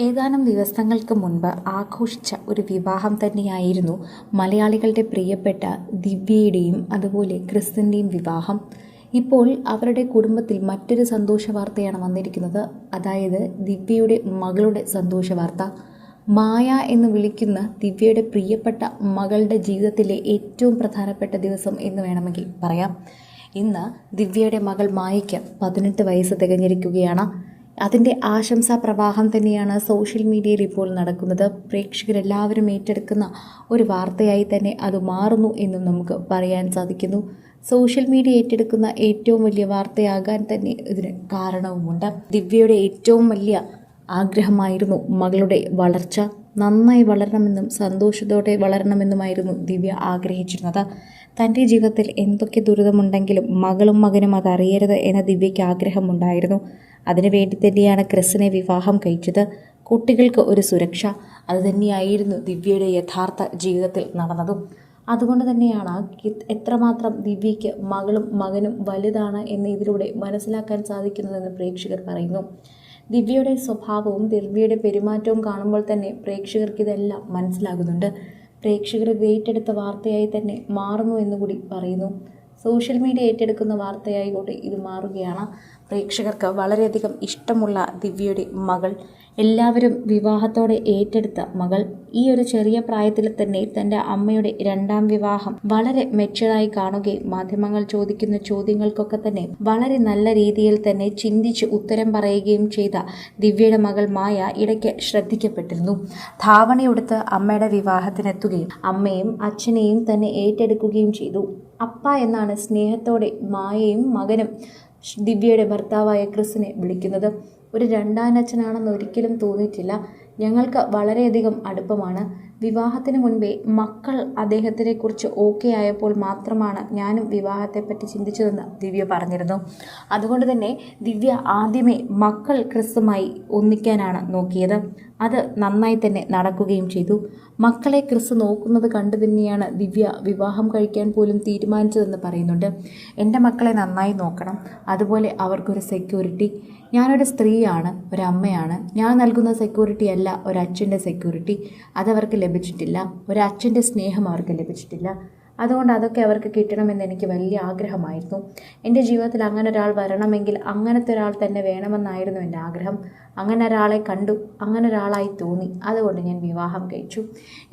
ഏതാനും ദിവസങ്ങൾക്ക് മുൻപ് ആഘോഷിച്ച ഒരു വിവാഹം തന്നെയായിരുന്നു മലയാളികളുടെ പ്രിയപ്പെട്ട ദിവ്യയുടെയും അതുപോലെ ക്രിസ്ത്യൻ്റെയും വിവാഹം. ഇപ്പോൾ അവരുടെ കുടുംബത്തിൽ മറ്റൊരു സന്തോഷ വാർത്തയാണ് വന്നിരിക്കുന്നത്. അതായത് ദിവ്യയുടെ മകളുടെ സന്തോഷ വാർത്ത. മായ എന്ന് വിളിക്കുന്ന ദിവ്യയുടെ പ്രിയപ്പെട്ട മകളുടെ ജീവിതത്തിലെ ഏറ്റവും പ്രധാനപ്പെട്ട ദിവസം എന്ന് വേണമെങ്കിൽ പറയാം. ഇന്ന് ദിവ്യയുടെ മകൾ മായയ്ക്ക് 18 വയസ്സ് തികഞ്ഞിരിക്കുകയാണ്. അതിൻ്റെ ആശംസാ പ്രവാഹം തന്നെയാണ് സോഷ്യൽ മീഡിയയിൽ ഇപ്പോൾ നടക്കുന്നത്. പ്രേക്ഷകരെല്ലാവരും ഏറ്റെടുക്കുന്ന ഒരു വാർത്തയായി തന്നെ അത് മാറുന്നു എന്നും നമുക്ക് പറയാൻ സാധിക്കുന്നു. സോഷ്യൽ മീഡിയ ഏറ്റെടുക്കുന്ന ഏറ്റവും വലിയ വാർത്തയാകാൻ തന്നെ ഇതിന് കാരണവുമുണ്ട്. ദിവ്യയുടെ ഏറ്റവും വലിയ ആഗ്രഹമായിരുന്നു മകളുടെ വളർച്ച. നന്നായി വളരണമെന്നും സന്തോഷത്തോടെ വളരണമെന്നുമായിരുന്നു ദിവ്യ ആഗ്രഹിച്ചിരുന്നത്. തൻ്റെ ജീവിതത്തിൽ എന്തൊക്കെ ദുരിതമുണ്ടെങ്കിലും മകളും മകനും അതറിയരുത് എന്ന ദിവ്യയ്ക്ക് ആഗ്രഹമുണ്ടായിരുന്നു. അതിനുവേണ്ടി തന്നെയാണ് ക്രിസിനെ വിവാഹം കഴിച്ചത്. കുട്ടികൾക്ക് ഒരു സുരക്ഷ, അതുതന്നെയായിരുന്നു ദിവ്യയുടെ യഥാർത്ഥ ജീവിതത്തിൽ നടന്നതും. അതുകൊണ്ട് തന്നെയാണ് എത്രമാത്രം ദിവ്യയ്ക്ക് മകളും മകനും വലുതാണ് എന്ന് ഇതിലൂടെ മനസ്സിലാക്കാൻ സാധിക്കുന്നതെന്ന് പ്രേക്ഷകർ പറയുന്നു. ദിവ്യയുടെ സ്വഭാവവും ദിവ്യയുടെ പെരുമാറ്റവും കാണുമ്പോൾ തന്നെ പ്രേക്ഷകർക്ക് ഇതെല്ലാം മനസ്സിലാകുന്നുണ്ട്. പ്രേക്ഷകർ ഏറ്റെടുത്ത വാർത്തയായി തന്നെ മാറുന്നു എന്നുകൂടി പറയുന്നു. സോഷ്യൽ മീഡിയ ഏറ്റെടുക്കുന്ന വാർത്തയായിക്കോട്ടെ ഇത് മാറുകയാണ്. പ്രേക്ഷകർക്ക് വളരെയധികം ഇഷ്ടമുള്ള ദിവ്യയുടെ മകൾ, എല്ലാവരും വിവാഹത്തോടെ ഏറ്റെടുത്ത മകൾ, ഈ ഒരു ചെറിയ പ്രായത്തിൽ തന്നെ തൻ്റെ അമ്മയുടെ 2ാം വിവാഹം വളരെ മെച്ചതായി കാണുകയും മാധ്യമങ്ങൾ ചോദിക്കുന്ന ചോദ്യങ്ങൾക്കൊക്കെ തന്നെ വളരെ നല്ല രീതിയിൽ തന്നെ ചിന്തിച്ച് ഉത്തരം പറയുകയും ചെയ്ത ദിവ്യയുടെ മകൾ മായ ഇടയ്ക്ക് ശ്രദ്ധിക്കപ്പെട്ടിരുന്നു. ധാവണിയെടുത്ത് അമ്മയുടെ വിവാഹത്തിനെത്തുകയും അമ്മയും അച്ഛനെയും തന്നെ ഏറ്റെടുക്കുകയും ചെയ്തു. അപ്പ എന്നാണ് സ്നേഹത്തോടെ മായയും മകനും ദിവ്യയുടെ ഭർത്താവായ ക്രിസിനെ വിളിക്കുന്നത്. ഒരു രണ്ടാനച്ഛനാണെന്ന് ഒരിക്കലും തോന്നിയിട്ടില്ല. ഞങ്ങൾക്ക് വളരെയധികം അടുപ്പമാണ്. വിവാഹത്തിന് മുൻപേ മക്കൾ അദ്ദേഹത്തിനെ കുറിച്ച് ഓക്കെ ആയപ്പോൾ മാത്രമാണ് ഞാനും വിവാഹത്തെപ്പറ്റി ചിന്തിച്ചതെന്ന് ദിവ്യ പറഞ്ഞിരുന്നു. അതുകൊണ്ട് തന്നെ ദിവ്യ ആദ്യമേ മക്കൾ ക്രിസുമായി ഒന്നിക്കാനാണ് നോക്കിയത്. അത് നന്നായി തന്നെ നടക്കുകയും ചെയ്തു. മക്കളെ ക്രിസ് നോക്കുന്നത് കണ്ടു തന്നെയാണ് ദിവ്യ വിവാഹം കഴിക്കാൻ പോലും തീരുമാനിച്ചതെന്ന് പറയുന്നുണ്ട്. എൻ്റെ മക്കളെ നന്നായി നോക്കണം, അതുപോലെ അവർക്കൊരു സെക്യൂരിറ്റി. ഞാനൊരു സ്ത്രീയാണ്, ഒരമ്മയാണ്. ഞാൻ നൽകുന്ന സെക്യൂരിറ്റി അല്ല ഒരച്ഛൻ്റെ സെക്യൂരിറ്റി. അതവർക്ക് ലഭിച്ചിട്ടില്ല. ഒരച്ഛൻ്റെ സ്നേഹം അവർക്ക് ലഭിച്ചിട്ടില്ല. അതുകൊണ്ട് അതൊക്കെ അവർക്ക് കിട്ടണമെന്ന് എനിക്ക് വലിയ ആഗ്രഹമായിരുന്നു. എൻ്റെ ജീവിതത്തിൽ അങ്ങനെ ഒരാൾ വരണമെങ്കിൽ അങ്ങനത്തെ ഒരാൾ തന്നെ വേണമെന്നായിരുന്നു എൻ്റെ ആഗ്രഹം. അങ്ങനെ ഒരാളെ കണ്ടു, അങ്ങനെ ഒരാളായി തോന്നി. അതുകൊണ്ട് ഞാൻ വിവാഹം കഴിച്ചു.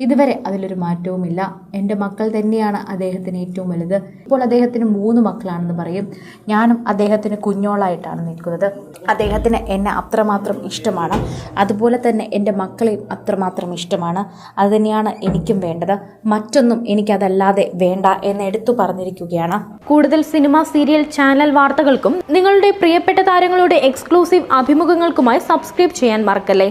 ഇതുവരെ അതിലൊരു മാറ്റവുമില്ല. എൻ്റെ മക്കൾ തന്നെയാണ് അദ്ദേഹത്തിന് ഏറ്റവും വലുത്. ഇപ്പോൾ അദ്ദേഹത്തിന് 3 മക്കളാണെന്ന് പറയും. ഞാനും അദ്ദേഹത്തിന് കുഞ്ഞോളായിട്ടാണ് നിൽക്കുന്നത്. അദ്ദേഹത്തിന് എന്നെ അത്രമാത്രം ഇഷ്ടമാണ്. അതുപോലെ തന്നെ എൻ്റെ മക്കളെയും അത്രമാത്രം ഇഷ്ടമാണ്. അതുതന്നെയാണ് എനിക്കും വേണ്ടത്. മറ്റൊന്നും എനിക്കതല്ലാതെ വേണ്ട എന്ന് എടുത്തു പറഞ്ഞിരിക്കുകയാണ്. കൂടുതൽ സിനിമ, സീരിയൽ, ചാനൽ വാർത്തകൾക്കും നിങ്ങളുടെ പ്രിയപ്പെട്ട താരങ്ങളുടെ എക്സ്ക്ലൂസീവ് അഭിമുഖങ്ങൾക്കുമായി സബ്സ്ക്രൈബ് ചെയ്യാൻ മറക്കല്ലേ.